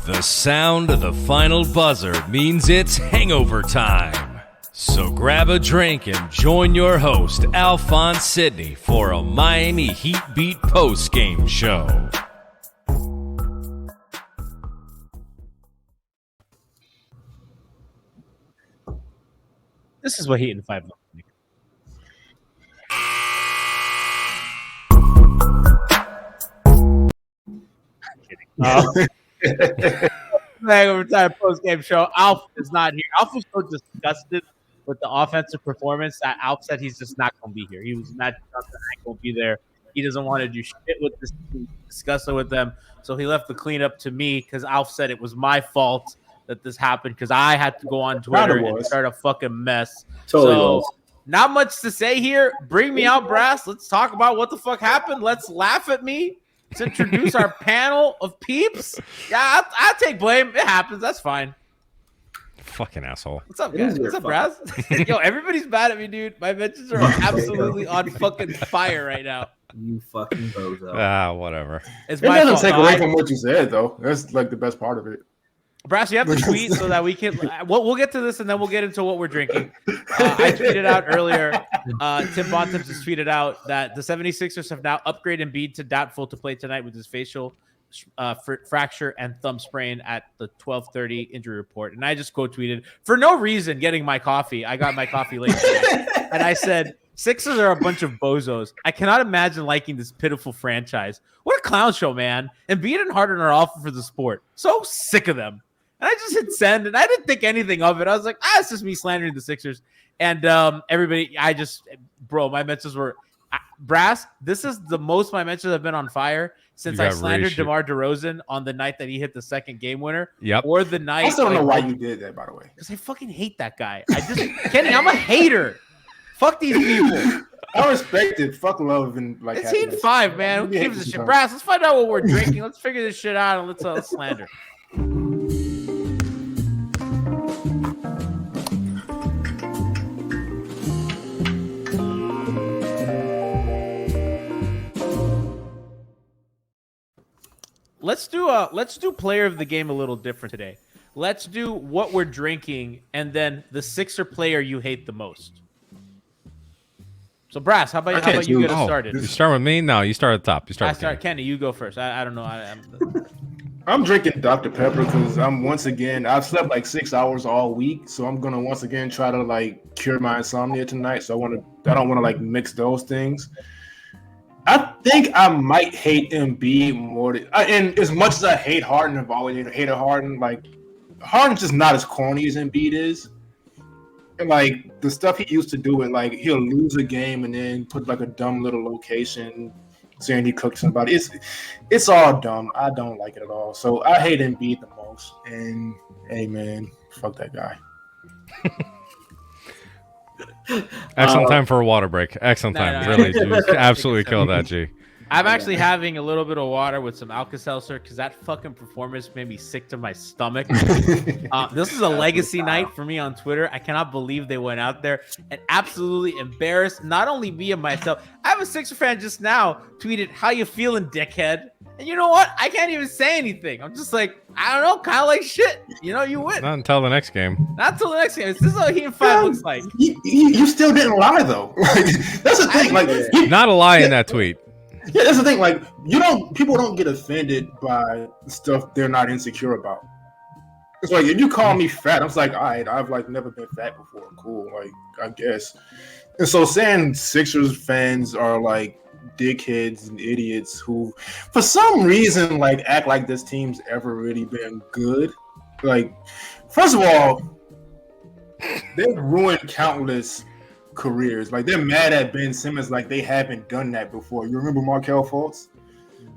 The sound of the final buzzer means it's hangover time. So grab a drink and join your host, Alphonse Sidney, for a Miami Heat Beat post-game show. This is what Heat in 5 looks like. Hangover Time post-game show. Alf is not here. Alf was so disgusted with the offensive performance that Alf said he's just not going to be here. He was not going to be there. He doesn't want to do shit with this team, discuss it with them. So he left the cleanup to me because Alf said it was my fault that this happened because I had to go on Twitter and start a fucking mess. Totally. So not much to say here. Bring me out, Brass. Let's talk about what the fuck happened. Let's laugh at me. Let's introduce our panel of peeps. Yeah, I'll take blame. It happens. That's fine. Fucking asshole. What's up, guys? What's up, Brass? Yo, everybody's mad at me, dude. My mentions are absolutely on fucking fire right now. You fucking bozo. Whatever. It's It my doesn't fault. take away from what you said, though. That's like the best part of it. Brass, you have to tweet so that we can. We'll get to this and then we'll get into what we're drinking. I tweeted out earlier. Tim Bontemps has tweeted out that the 76ers have now upgraded Embiid to doubtful to play tonight with his facial fracture and thumb sprain at the 12:30 injury report. And I just quote tweeted for no reason getting my coffee. I got my coffee late today, and I said, Sixers are a bunch of bozos. I cannot imagine liking this pitiful franchise. What a clown show, man. Embiid and Harden are awful for the sport. So sick of them. And I just hit send, and I didn't think anything of it. I was like, it's just me slandering the Sixers. And everybody, my mentions were, Brass, this is the most my mentions have been on fire since I slandered DeMar DeRozan on the night that he hit the second game winner. Yep. Or the night. I still don't know why you did that, by the way. Because I fucking hate that guy. Kenny, I'm a hater. Fuck these people. I respect it. Fuck love and like. It's Heat 5, man. Who gives a shit? Brass, let's find out what we're drinking. Let's figure this shit out and let's slander. Let's do player of the game a little different today. Let's do what we're drinking and then the Sixer player you hate the most. So Brass, how about you get us started? You start with me? No, you start at the top. You start. Kenny, you go first. I don't know. I'm drinking Dr. Pepper because I've slept like 6 hours all week, so I'm gonna once again try to like cure my insomnia tonight. So I don't want to like mix those things. I think I might hate Embiid more and as much as I hate Harden, I've always hated Harden. Like Harden's just not as corny as Embiid is. And like the stuff he used to do, it like he'll lose a game and then put like a dumb little location saying he cooked somebody. It's all dumb. I don't like it at all. So I hate Embiid the most. And hey man, fuck that guy. Excellent time for a water break. Excellent time. Really, dude. Absolutely killed that, G. I'm actually having a little bit of water with some Alka-Seltzer because that fucking performance made me sick to my stomach. This is a legacy night for me on Twitter. I cannot believe they went out there and absolutely embarrassed not only me and myself. I have a Sixer fan just now tweeted, "How you feeling, dickhead?" And you know what? I can't even say anything. I'm just like, I don't know, kind of like shit. You know, you win. Not until the next game. Not until the next game. This is what Heat 5 looks like. You still didn't lie though. That's the thing. Like, not a lie in that tweet. Yeah, that's the thing. Like, people don't get offended by stuff they're not insecure about. It's like if you call me fat, I'm just like, all right, I've like never been fat before. Cool, like I guess. And so saying Sixers fans are like dickheads and idiots who, for some reason, like act like this team's ever really been good. Like, first of all, they've ruined countless careers. Like they're mad at Ben Simmons like they haven't done that before. You remember Markelle Fultz?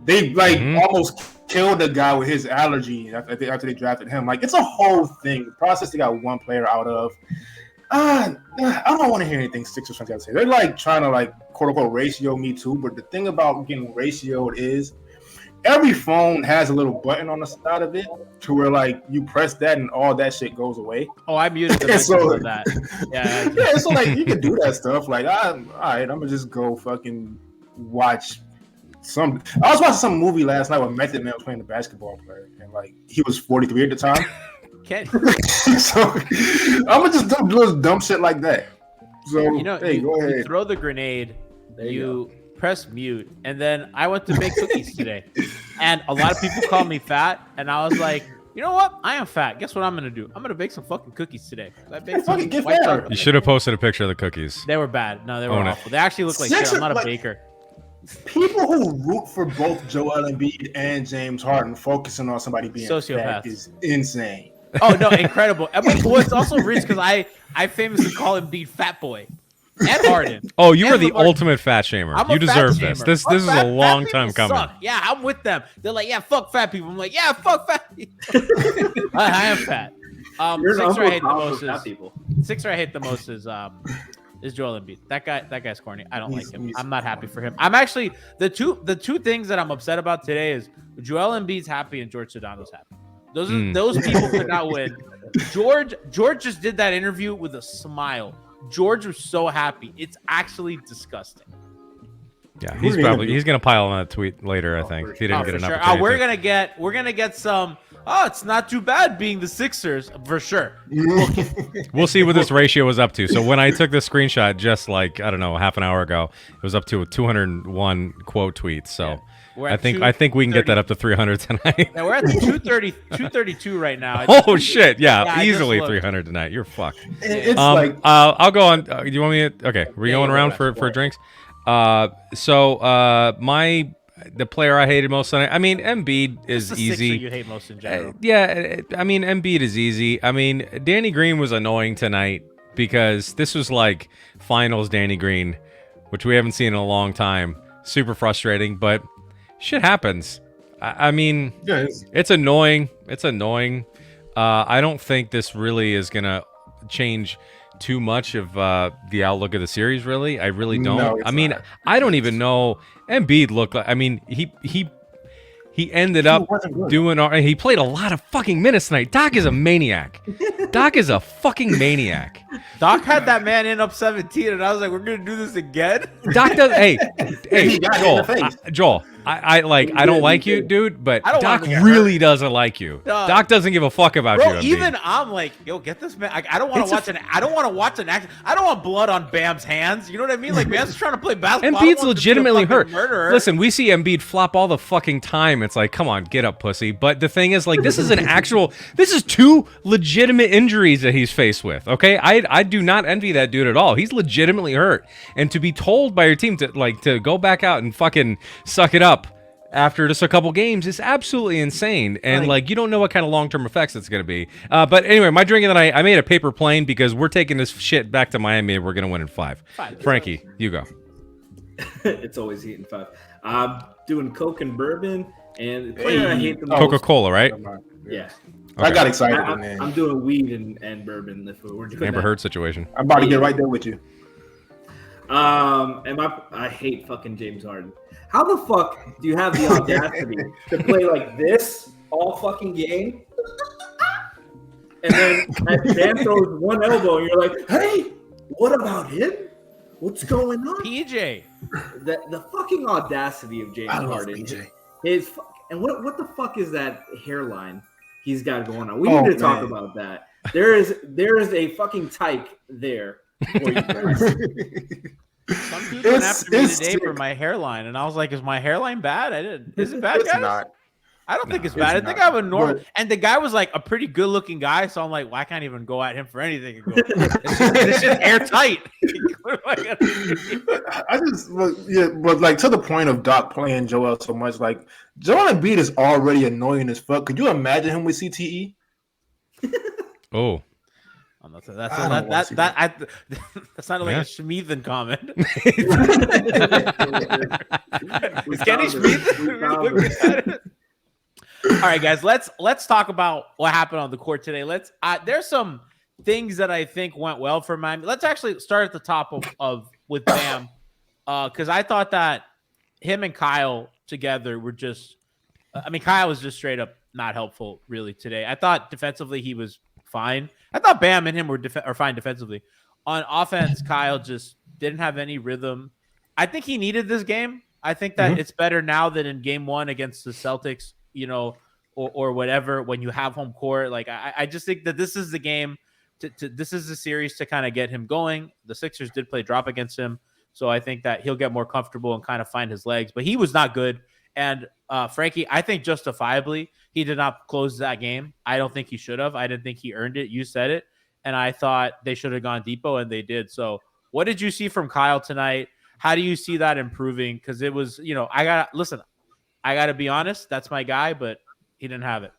They like almost killed the guy with his allergy after they drafted him. Like it's a whole thing. The process they got one player out of. I don't want to hear anything Sixers fans got to say. They're like trying to like quote unquote ratio me too. But the thing about getting ratioed is every phone has a little button on the side of it to where like you press that and all that shit goes away. Oh, I muted the mentions of that. Yeah, so like you can do that stuff. Like, all right, I'm gonna just go fucking watch I was watching some movie last night where Method Man was playing the basketball player, and like he was 43 at the time. Kenny. So I'm gonna just do dumb shit like that. So hey, go ahead. You throw the grenade. You press mute, and then I went to make cookies today, and a lot of people call me fat, and I was like, you know what? I am fat. Guess what I'm gonna do? I'm gonna bake some fucking cookies today. I baked some white chocolate. You should have posted a picture of the cookies. They were bad. No, they were awful. They actually look like shit. I'm not a baker. People who root for both Joel Embiid and James Harden focusing on somebody being fat is insane. Oh no, incredible. I mean, well, it's also rich because I famously call Embiid Fat Boy and Harden. Oh, you are the ultimate fat shamer. You deserve this. This is a long time coming. Suck. Yeah, I'm with them. They're like, yeah, fuck fat people. I'm like, yeah, fuck fat people. I am fat. Sixer I hate the most is Sixer I hate the most is Joel Embiid. That guy's corny. I don't like him. I'm not happy for him. I'm actually the two things that I'm upset about today is Joel Embiid's happy and George Sedano's happy. Those people could not win. George just did that interview with a smile. George was so happy. It's actually disgusting. Yeah, he's gonna pile on that tweet later. I think he didn't get enough. Sure. We're gonna get some. Oh, it's not too bad being the Sixers for sure. We'll see what this ratio was up to. So when I took this screenshot, just like I don't know, half an hour ago, it was up to a 201 quote tweets. So I think we can get that up to 300 tonight. Now we're at the 232 right now. Oh shit! Yeah, easily 300 tonight. You're fucked. It's I'll go on. Do you want me to? Okay, we're going around for drinks. The player I hated most tonight. I mean, Embiid is easy. You hate most in general. I mean, Embiid is easy. I mean, Danny Green was annoying tonight because this was like finals Danny Green, which we haven't seen in a long time. Super frustrating, but shit happens. I mean, it's annoying. It's annoying. I don't think this really is gonna change too much of the outlook of the series, really. I really don't. No, I mean, I don't even know. Embiid looked like. I mean, he ended up doing. He played a lot of fucking minutes tonight. Doc is a maniac. Doc is a fucking maniac. Doc had that man in up 17, and I was like, "We're gonna do this again." Doc does. Hey, Joel. I don't like you, dude, but Doc really doesn't like you. Doc doesn't give a fuck about you. Even I'm like, yo, get this man. I don't want to watch I don't want to watch an action. I don't want blood on Bam's hands. You know what I mean? Like Bam's trying to play basketball. Embiid's legitimately hurt. Murderer. Listen, we see Embiid flop all the fucking time. It's like, come on, get up, pussy. But the thing is, like, this is this is two legitimate injuries that he's faced with. Okay, I do not envy that dude at all. He's legitimately hurt, and to be told by your team to go back out and fucking suck it up after just a couple games is absolutely insane. And like, you don't know what kind of long-term effects it's going to be. But anyway, my drinking that I made a paper plane because we're taking this shit back to Miami and we're going to win in 5. Frankie, you go. It's always heat in 5. I'm doing Coke and bourbon, and the player I hate the most. Coca-Cola, right? Yeah. Okay. I got excited. I'm doing weed and bourbon. If we're doing Amber Heard situation. I'm about to get right there with you. I hate fucking James Harden. How the fuck do you have the audacity to play like this all fucking game? And then Dan throws one elbow and you're like, hey, what about him? What's going on? PJ. The fucking audacity of James Harden. And what the fuck is that hairline he's got going on? We need to talk about that. There is a fucking tyke there for you guys. Some dude went after me today for my hairline, and I was like, "Is my hairline bad? Is it bad, guys?" Not. I don't think it's bad. I think I have a normal. And the guy was like a pretty good-looking guy, so I'm like, "Well, I can't even go at him for anything." It's just airtight. But like to the point of Doc playing Joel so much, like Joel Embiid is already annoying as fuck. Could you imagine him with CTE? Oh. That's not like a Schmeathan comment. Is Kenny Schmeathan? All right, guys, let's talk about what happened on the court today. There's some things that I think went well for Miami. Let's actually start at the top of with Bam, because I thought that him and Kyle together were just. I mean, Kyle was just straight up not helpful really today. I thought defensively he was fine. I thought Bam and him were fine defensively. On offense, Kyle just didn't have any rhythm. I think he needed this game I think that it's better now than in game 1 against the Celtics, or whatever, when you have home court. Like, I just think that this is the game this is the series to kind of get him going. The Sixers did play drop against him, so I think that he'll get more comfortable and kind of find his legs, but he was not good. And Frankie, I think justifiably, he did not close that game. I don't think he should have. I didn't think he earned it. You said it. And I thought they should have gone depot, and they did. So what did you see from Kyle tonight? How do you see that improving? Because it was, I got to be honest. That's my guy, but he didn't have it.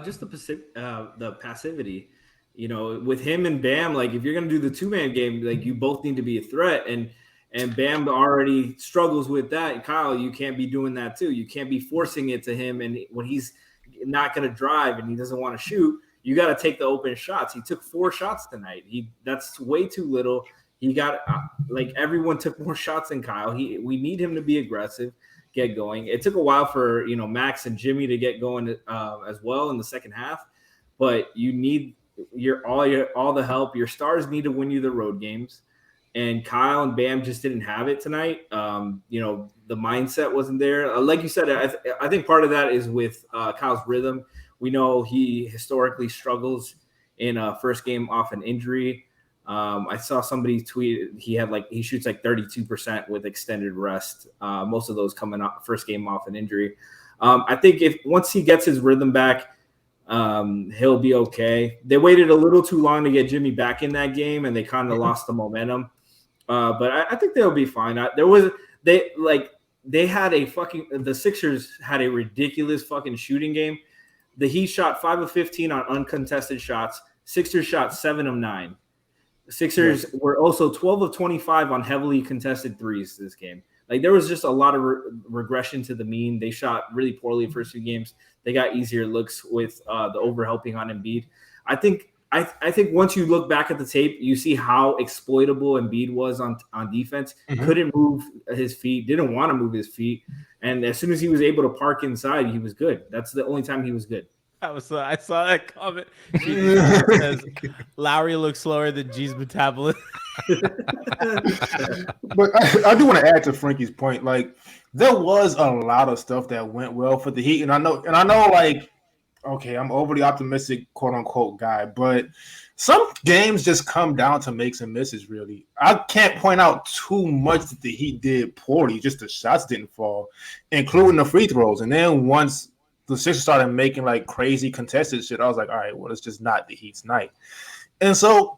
Just the passivity. With him and Bam, like, if you're going to do the two-man game, like, you both need to be a threat. And Bam already struggles with that. And Kyle, you can't be doing that too. You can't be forcing it to him. And when he's not going to drive and he doesn't want to shoot, you got to take the open shots. He took 4 shots tonight. That's way too little. He got everyone took more shots than Kyle. We need him to be aggressive, get going. It took a while for Max and Jimmy to get going as well in the second half, but you need all the help. Your stars need to win you the road games, and Kyle and Bam just didn't have it tonight. The mindset wasn't there. Like you said, I think part of that is with Kyle's rhythm. We know he historically struggles in a first game off an injury. I saw somebody tweet he shoots 32% with extended rest. Most of those coming off first game off an injury. I think once he gets his rhythm back, he'll be okay. They waited a little too long to get Jimmy back in that game, and they kind of lost the momentum. But I think they'll be fine. The Sixers had a ridiculous fucking shooting game. The Heat shot 5 of 15 on uncontested shots. Sixers shot 7 of 9. The Sixers were also 12 of 25 on heavily contested threes this game. Like, there was just a lot of regression to the mean. They shot really poorly the first few games. They got easier looks with the overhelping on Embiid. I think once you look back at the tape, you see how exploitable Embiid was on defense. Couldn't move his feet, didn't want to move his feet. And as soon as he was able to park inside, he was good. That's the only time he was good. I saw that comment. Says, Lowry looks slower than G's metabolism. But I do want to add to Frankie's point. Like, there was a lot of stuff that went well for the Heat, and I know, like, okay, I'm overly optimistic, quote unquote, guy, but some games just come down to makes and misses. Really, I can't point out too much that the Heat did poorly. Just the shots didn't fall, including the free throws. And then once the Sixers started making like crazy contested shit, I was like, all right, well, it's just not the Heat's night. And so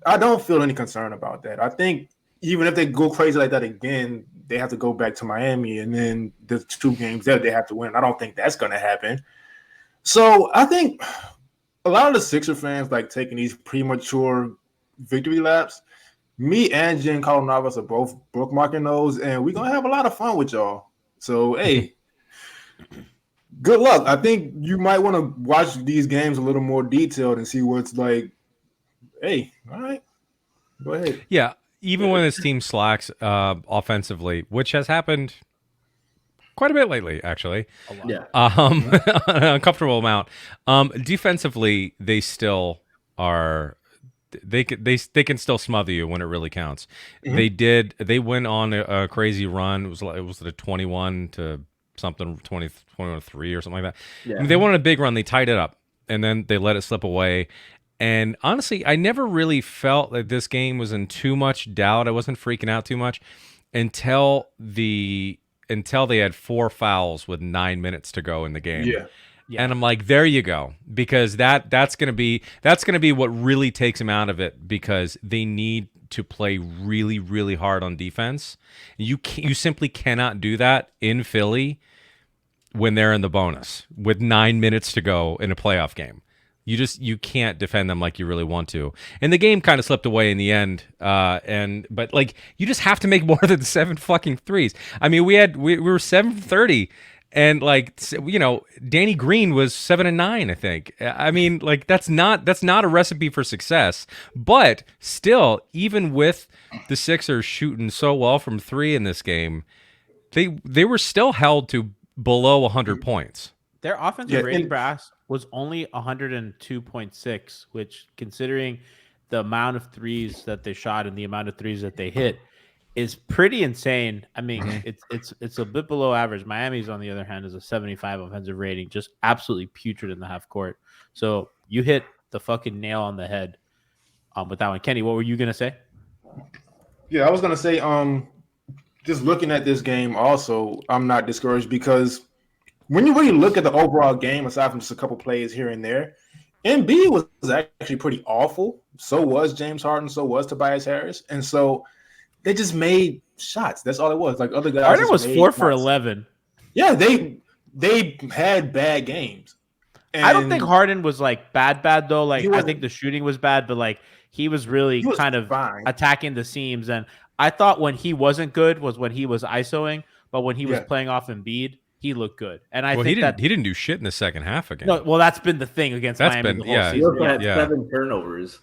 I don't feel any concern about that. I think even if they go crazy like that again, they have to go back to Miami, and then the 2 games that they have to win. I don't think that's going to happen. So I think a lot of the Sixer fans like taking these premature victory laps. Me and Giancarlo Navas are both bookmarking those, and we're going to have a lot of fun with y'all. So, hey, good luck. I think you might want to watch these games a little more detailed and see what's like. Hey, all right, go ahead. Yeah, even when this team slacks offensively, which has happened quite a bit lately, actually. A lot. Yeah. An uncomfortable amount. Defensively, they still are. They can still smother you when it really counts. They went on a crazy run. It was a 21 to something, 21 to 3 or something like that. Yeah. I mean, they went on a big run. They tied it up, and then they let it slip away. And honestly, I never really felt that this game was in too much doubt. I wasn't freaking out too much until they had 4 fouls with 9 minutes to go in the game. Yeah. And I'm like, there you go, because that's gonna be what really takes them out of it, because they need to play really, really hard on defense. You simply cannot do that in Philly when they're in the bonus with 9 minutes to go in a playoff game. You can't defend them like you really want to. And the game kind of slipped away in the end. But like, you just have to make more than 7 fucking threes. I mean, we were 7-30, and like, Danny Green was 7 and 9, I think. I mean, like, that's not a recipe for success. But still, even with the Sixers shooting so well from 3 in this game, they were still held to below 100 points. Their offensive rating, Brass, was only 102.6, which, considering the amount of threes that they shot and the amount of threes that they hit, is pretty insane. I mean, it's a bit below average. Miami's, on the other hand, is a 75 offensive rating, just absolutely putrid in the half court. So you hit the fucking nail on the head with that one. Kenny, what were you gonna say? Yeah, I was gonna say, just looking at this game, also, I'm not discouraged because when you really look at the overall game, aside from just a couple plays here and there, Embiid was actually pretty awful. So was James Harden. So was Tobias Harris, and so they just made shots. That's all it was. Like other guys, Harden was 4 for 11. Yeah, they had bad games. And I don't think Harden was like bad though. Like I wasn't- think the shooting was bad, but like he was really He was kind of fine. attacking the seams. And I thought when he wasn't good was when he was ISOing, but when he was Yeah. playing off Embiid, he looked good. And I Well, think he didn't do shit in the second half again. no, well, that's been the thing against That's Miami been- the whole yeah. He season. also had Yeah. 7 turnovers.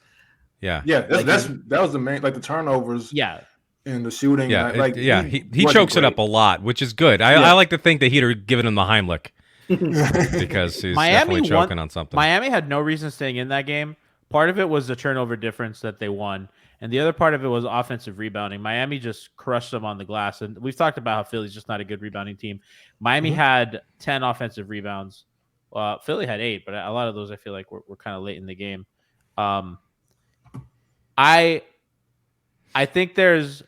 Yeah. Yeah, that was the main, like the turnovers Yeah. and the shooting. Yeah, like he wasn't chokes it great. up a lot, which is good. I like to think that he'd have given him the Heimlich because he's definitely choking on something. Miami had no reason staying in that game. Part of it was the turnover difference that they won, and the other part of it was offensive rebounding. Miami just crushed them on the glass, and we've talked about how Philly's just not a good rebounding team. Miami had 10 offensive rebounds. Philly had 8, but a lot of those I feel like were kind of late in the game. I think there's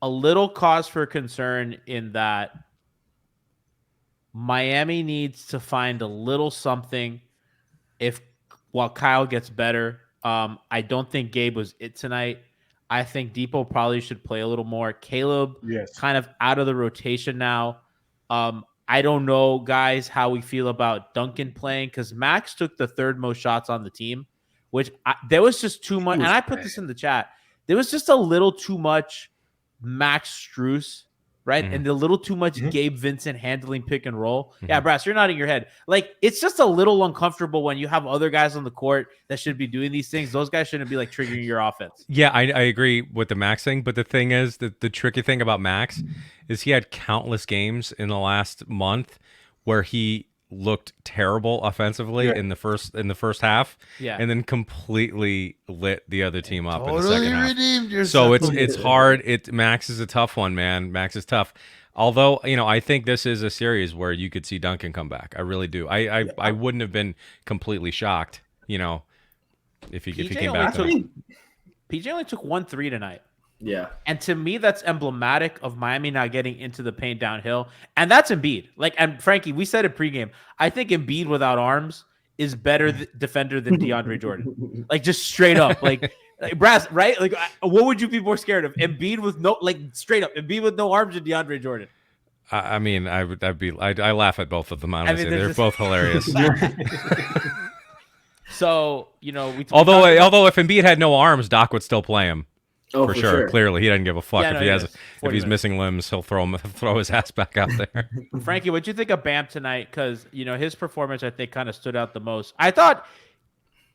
a little cause for concern in that Miami needs to find a little something while Kyle gets better. I don't think Gabe was it tonight. I think Depot probably should play a little more. Caleb Yes. kind of out of the rotation now. I don't know, guys, how we feel about Duncan playing because Max took the 3rd most shots on the team, which there was just too much. And I put this in the chat. There was just a little too much Max Strus, right? And a little too much Gabe Vincent handling pick and roll. Yeah, Brass, you're nodding your head. Like, it's just a little uncomfortable when you have other guys on the court that should be doing these things. Those guys shouldn't be like triggering your offense. Yeah, I agree with the Max thing, but the thing is that the tricky thing about Max is he had countless games in the last month where he looked terrible offensively in the first half, and then completely lit the other team up in the second half. Redeemed yourself. So it's hard. Max is a tough one, man. Max is tough. Although, I think this is a series where you could see Duncan come back. I really do. I wouldn't have been completely shocked, if he came back. PJ only took 1 3 tonight. Yeah. And to me, that's emblematic of Miami not getting into the paint downhill. And that's Embiid. And Frankie, we said it pregame. I think Embiid without arms is better defender than DeAndre Jordan. Just straight up. Like Brass, right? What would you be more scared of? Embiid with straight up, Embiid with no arms or DeAndre Jordan? I laugh at both of them, honestly. They're just... both hilarious. So, although if Embiid had no arms, Doc would still play him. Oh, for sure. Clearly, he doesn't give a fuck if he's missing limbs. He'll throw his ass back out there. Frankie, what'd you think of Bam tonight? Because his performance, I think, kind of stood out the most. I thought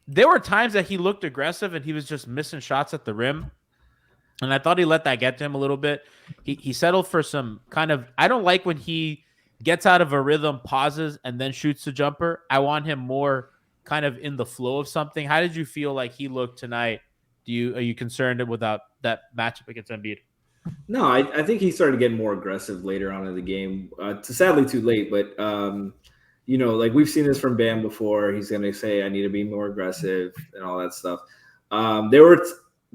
there were times that he looked aggressive and he was just missing shots at the rim, and I thought he let that get to him a little bit. He settled for some kind of. I don't like when he gets out of a rhythm, pauses, and then shoots the jumper. I want him more kind of in the flow of something. How did you feel like he looked tonight? Are you concerned without that matchup against Embiid? No, I think he started getting more aggressive later on in the game. Sadly, too late. But we've seen this from Bam before. He's going to say, "I need to be more aggressive" and all that stuff. There were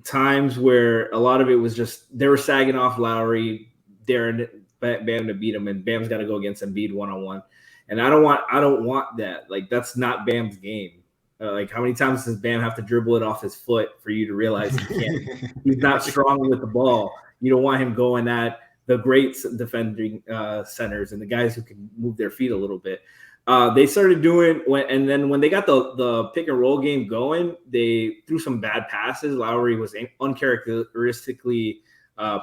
times where a lot of it was just they were sagging off Lowry, daring Bam to beat him, and Bam's got to go against Embiid 1-on-1. And I don't want that. That's not Bam's game. How many times does Bam have to dribble it off his foot for you to realize he's not strong with the ball? You don't want him going at the great defending centers and the guys who can move their feet a little bit. They started doing and then when they got the pick and roll game going, they threw some bad passes. Lowry was uncharacteristically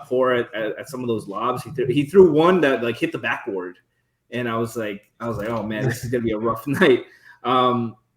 poor at some of those lobs. He threw one that hit the backboard, and I was like, oh man, this is gonna be a rough night.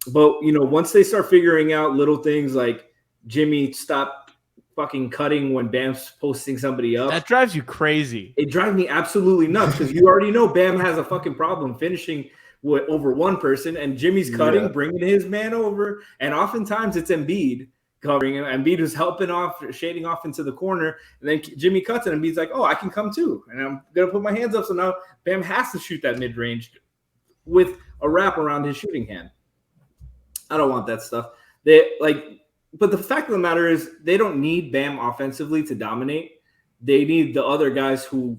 But once they start figuring out little things like Jimmy, stop fucking cutting when Bam's posting somebody up. That drives you crazy. It drives me absolutely nuts because you already know Bam has a fucking problem finishing over one person, and Jimmy's cutting, bringing his man over, and oftentimes it's Embiid covering him. Embiid was helping off, shading off into the corner, and then Jimmy cuts it, and Embiid's like, "Oh, I can come too," and I'm gonna put my hands up. So now Bam has to shoot that mid range with a wrap around his shooting hand. I don't want that stuff. But the fact of the matter is, they don't need Bam offensively to dominate. They need the other guys who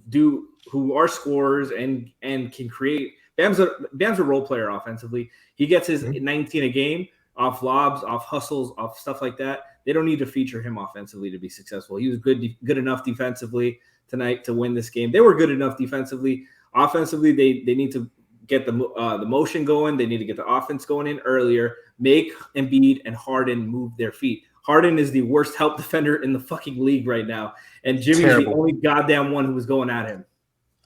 are scorers and can create. Bam's a role player offensively. He gets his 19 a game off lobs, off hustles, off stuff like that. They don't need to feature him offensively to be successful. He was good enough defensively tonight to win this game. They were good enough defensively. Offensively, they need to get the motion going. They need to get the offense going in earlier. Make Embiid and Harden move their feet. Harden is the worst help defender in the fucking league right now, and Jimmy's the only goddamn one who was going at him.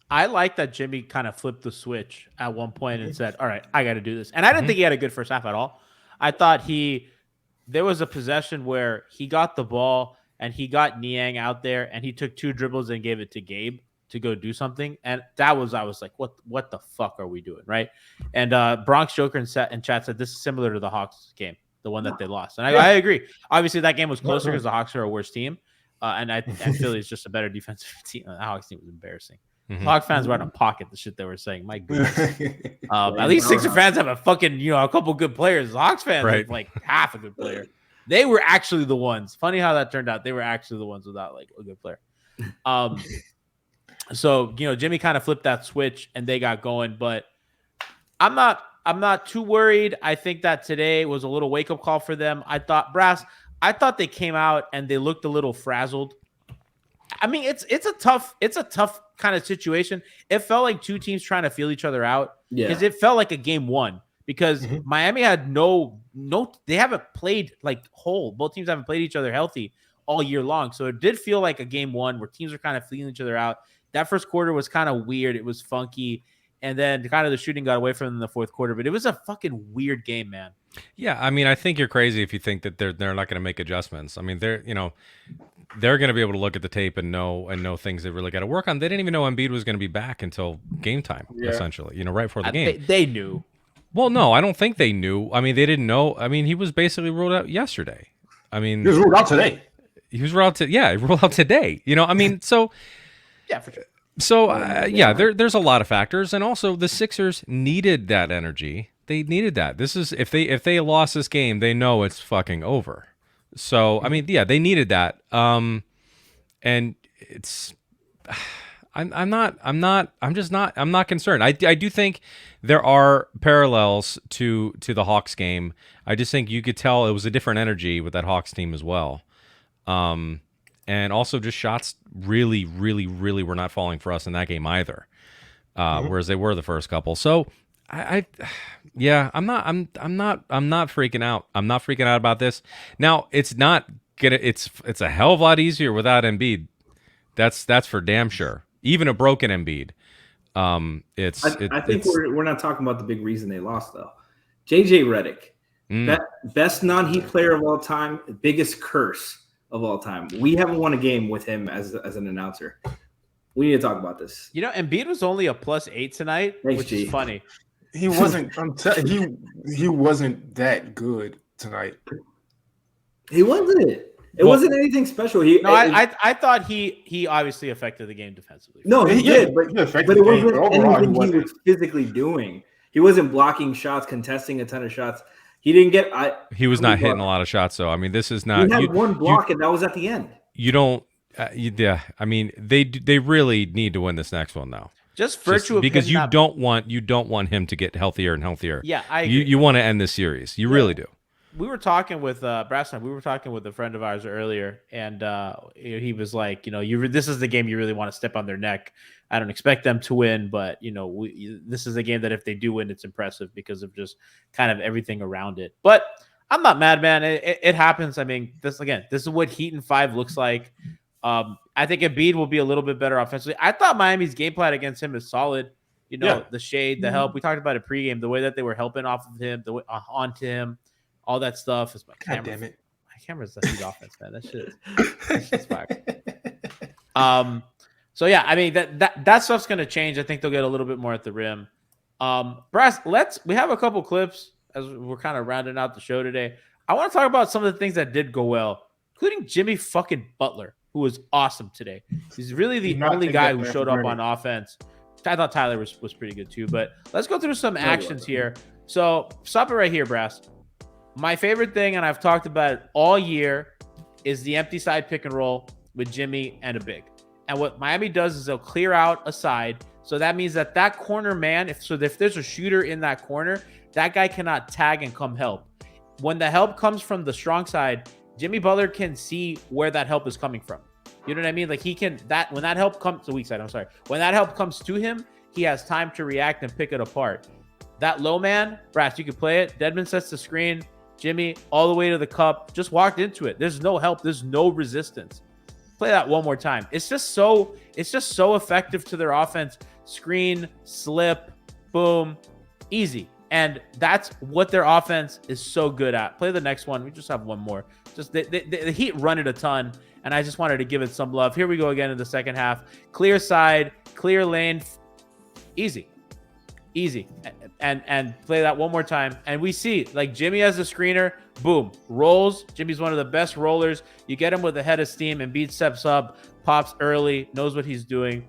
I like that Jimmy kind of flipped the switch at one point and said, "All right, I got to do this." And I didn't think he had a good first half at all. I thought there was a possession where he got the ball and he got Niang out there and he took 2 dribbles and gave it to Gabe to go do something. And I was like, what the fuck are we doing? Right. And Bronx Joker in chat said this is similar to the Hawks game, the one that they lost. And I agree. Obviously that game was closer because the Hawks are a worse team. And Philly is just a better defensive team. The Hawks team was embarrassing. Hawks fans were out of pocket the shit they were saying. My goodness. At least Sixer fans have a fucking, a couple good players. The Hawks fans have like half a good player. They were actually the ones. Funny how that turned out. They were actually the ones without like a good player. So, Jimmy kind of flipped that switch and they got going, but I'm not too worried. I think that today was a little wake-up call for them. I thought they came out and they looked a little frazzled. I mean, it's a tough kind of situation. It felt like 2 teams trying to feel each other out because it felt like a game 1 because Miami had they haven't played like whole. Both teams haven't played each other healthy all year long. So it did feel like a game 1 where teams were kind of feeling each other out. That first quarter was kind of weird. It was funky. And then kind of the shooting got away from them in the fourth quarter. But it was a fucking weird game, man. Yeah, I mean, I think you're crazy if you think that they're not going to make adjustments. I mean, they're going to be able to look at the tape and know things they really got to work on. They didn't even know Embiid was going to be back until game time, essentially, right before the game. They knew. Well, no, I don't think they knew. I mean, they didn't know. I mean, he was basically ruled out yesterday. I mean, he was ruled out today. He was ruled out. He ruled out today. I mean, so yeah, for sure. So there's a lot of factors, and also the Sixers needed that energy. They needed that. This is if they lost this game, they know it's fucking over. So I mean, they needed that. And it's I'm not concerned. I do think there are parallels to the Hawks game. I just think you could tell it was a different energy with that Hawks team as well. And also just shots really, really, really were not falling for us in that game either. Whereas they were the first couple. So I'm not freaking out. I'm not freaking out about this. Now it's a hell of a lot easier without Embiid. That's for damn sure. Even a broken Embiid. I think we're not talking about the big reason they lost though. JJ Redick, best non-Heat player of all time, biggest curse of all time. We haven't won a game with him as an announcer. We need to talk about this. Embiid was only a +8 tonight, which is funny. He wasn't. He wasn't that good tonight. He wasn't. It wasn't anything special. I thought he obviously affected the game defensively. No, he did, but it wasn't anything he was physically doing. He wasn't blocking shots, contesting a ton of shots. He didn't get. He was not hitting a lot of shots, though. I mean, this is not. He had one block, and that was at the end. You don't. I mean, they really need to win this next one now. Just virtue of because you don't want him to get healthier and healthier. Yeah, I agree. You want to end this series. You really do. We were talking with Brassjazz. We were talking with a friend of ours earlier, and he was like, this is the game you really want to step on their neck. I don't expect them to win, but this is a game that if they do win, it's impressive because of just kind of everything around it. But I'm not mad, man. It happens. I mean, this is what Heat in 5 looks like. I think Embiid will be a little bit better offensively. I thought Miami's game plan against him is solid. The shade, the help. We talked about it pregame, the way that they were helping off of him, the way onto him, all that stuff. Is my camera. God damn it. My camera's the Heat offense, man. That shit's fire. So yeah, I mean that stuff's gonna change. I think they'll get a little bit more at the rim. Brass, we have a couple clips as we're kind of rounding out the show today. I want to talk about some of the things that did go well, including Jimmy fucking Butler, who was awesome today. He's really the only guy who showed up on offense. I thought Tyler was pretty good too, but let's go through some actions here. So stop it right here, Brass. My favorite thing, and I've talked about it all year, is the empty side pick and roll with Jimmy and a big. And what Miami does is they'll clear out a side. So that means that corner man, if there's a shooter in that corner, that guy cannot tag and come help. When the help comes from the strong side, Jimmy Butler can see where that help is coming from. You know what I mean? Like when that help comes, the weak side, I'm sorry. When that help comes to him, he has time to react and pick it apart. That low man, Brass, you can play it. Dedmon sets the screen. Jimmy all the way to the cup, just walked into it. There's no help. There's no resistance. Play that one more time. It's just so effective to their offense. Screen, slip, boom, easy. And that's what their offense is so good at. Play the next one. We just have one more. Just the Heat run it a ton, and I just wanted to give it some love. Here we go again in the second half. Clear side, clear lane, easy. And play that one more time. And we see, like, Jimmy as a screener, boom, rolls. Jimmy's one of the best rollers. You get him with a head of steam, and Embiid steps up, pops early, knows what he's doing.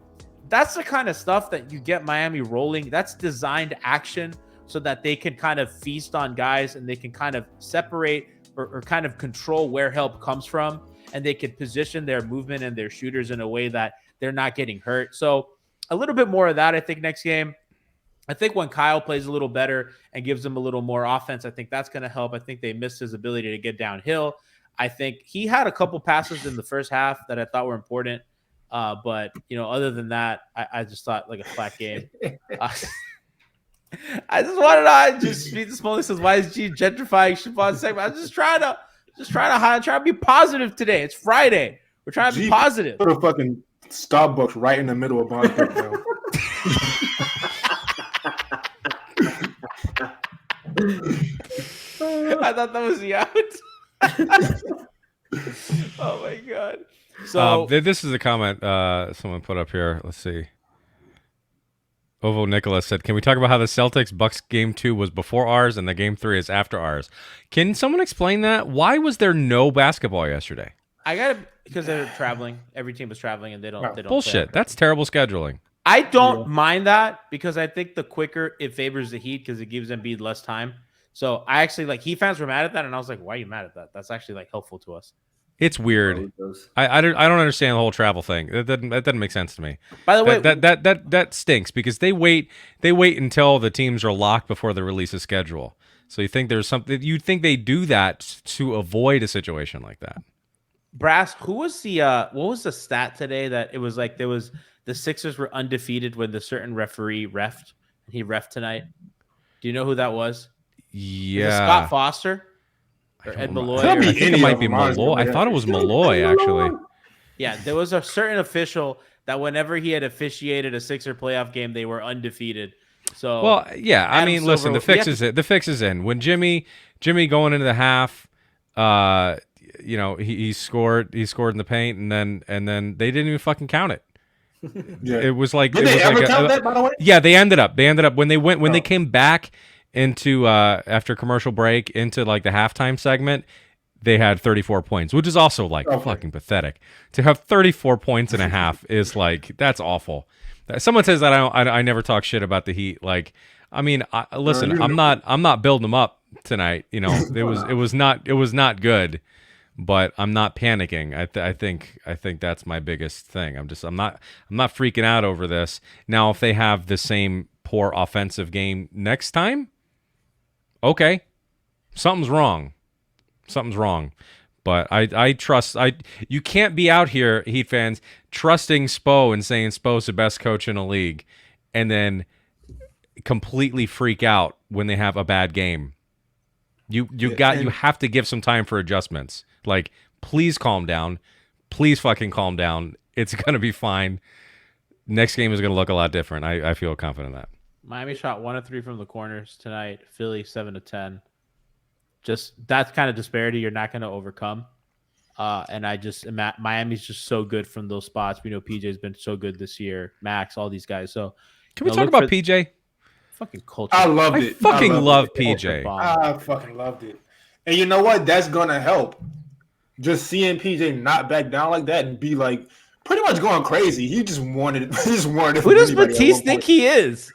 That's the kind of stuff that you get Miami rolling. That's designed action so that they can kind of feast on guys, and they can kind of separate or kind of control where help comes from, and they can position their movement and their shooters in a way that they're not getting hurt. So a little bit more of that, I think, next game. I think when Kyle plays a little better and gives them a little more offense, I think that's going to help. I think they missed his ability to get downhill. I think he had a couple passes in the first half that I thought were important. But, other than that, I just thought like a flat game. I just wanted to speak this morning. Says, why is G gentrifying Siobhan's segment? I'm just trying to be positive today. It's Friday. We're trying to be positive. Put a fucking Starbucks right in the middle of Bond's pick now. I thought that was the out. Oh my god. So this is a comment someone put up here. Let's see. Ovo Nicholas said, "Can we talk about how the Celtics Bucks game 2 was before ours and the game 3 is after ours? Can someone explain that? Why was there no basketball yesterday?" Because they're traveling. Every team was traveling, and they don't. Bullshit. That's terrible scheduling. I don't mind that because I think the quicker it favors the Heat because it gives Embiid less time. So I actually Heat fans were mad at that, and I was like, "Why are you mad at that? That's actually helpful to us." It's weird. I don't understand the whole travel thing. That doesn't make sense to me. By the way, that stinks because they wait until the teams are locked before they release a schedule. So you think there's something you'd think they do that to avoid a situation like that. Brass, who was the what was the stat today that it was like there was the Sixers were undefeated when the certain referee refed and he refed tonight? Do you know who that was? Yeah. Was it Scott Foster? Or Ed Malloy? I think it might be Malloy. I thought it was Malloy, actually. Yeah, there was a certain official that whenever he had officiated a Sixer playoff game, they were undefeated. So, well, yeah, I mean, listen, the fix is in. When Jimmy going into the half, he scored in the paint, and then they didn't even fucking count it. Yeah. It was like, did they ever count that, by the way? Yeah, they ended up when they came back into after commercial break into like the halftime segment, they had 34 points, which is also fucking pathetic. To have 34 points and a half is that's awful. Someone says that I never talk shit about the Heat. Listen, I'm not building them up tonight. It was not good, but I'm not panicking. I think that's my biggest thing. I'm not freaking out over this. Now, if they have the same poor offensive game next time, okay, something's wrong. But I trust. You can't be out here, Heat fans, trusting Spo and saying Spo's the best coach in the league, and then completely freak out when they have a bad game. You have to give some time for adjustments. Please calm down. Please fucking calm down. It's gonna be fine. Next game is gonna look a lot different. I feel confident in that. Miami shot 1 of 3 from the corners tonight. Philly 7 of 10. Just that kind of disparity you're not going to overcome. And Miami's just so good from those spots. We know PJ's been so good this year. Max, all these guys. So can we talk about PJ? Fucking culture. I loved it. I fucking love PJ. I fucking loved it. And you know what? That's gonna help. Just seeing PJ not back down like that and be like pretty much going crazy. He just wanted it. Who does Matisse think he is?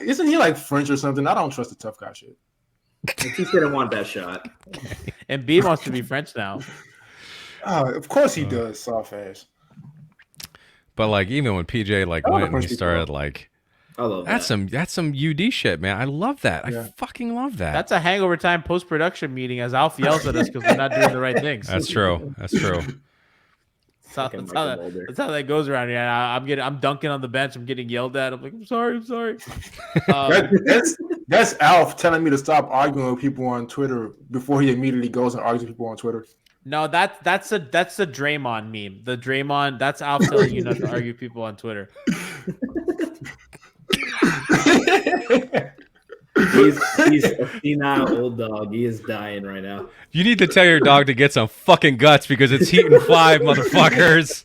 Isn't he like French or something? I don't trust the tough guy shit. Matisse didn't want that shot. And B wants to be French now. Of course he does, soft ass. But like even when PJ like went and he started like, I love that's some UD shit, man. I love that. I fucking love that. That's a Hangover Time post production meeting as Alf yells at us because we're not doing the right things. That's true. That's true. That's how that goes around here. I'm dunking on the bench. I'm getting yelled at. I'm like, I'm sorry. That's Alf telling me to stop arguing with people on Twitter before he immediately goes and argues with people on Twitter. No, that's a Draymond meme. The Draymond, that's Alf telling you not to argue with people on Twitter. He's a senile old dog. He is dying right now. You need to tell your dog to get some fucking guts because it's Heat and 5, motherfuckers.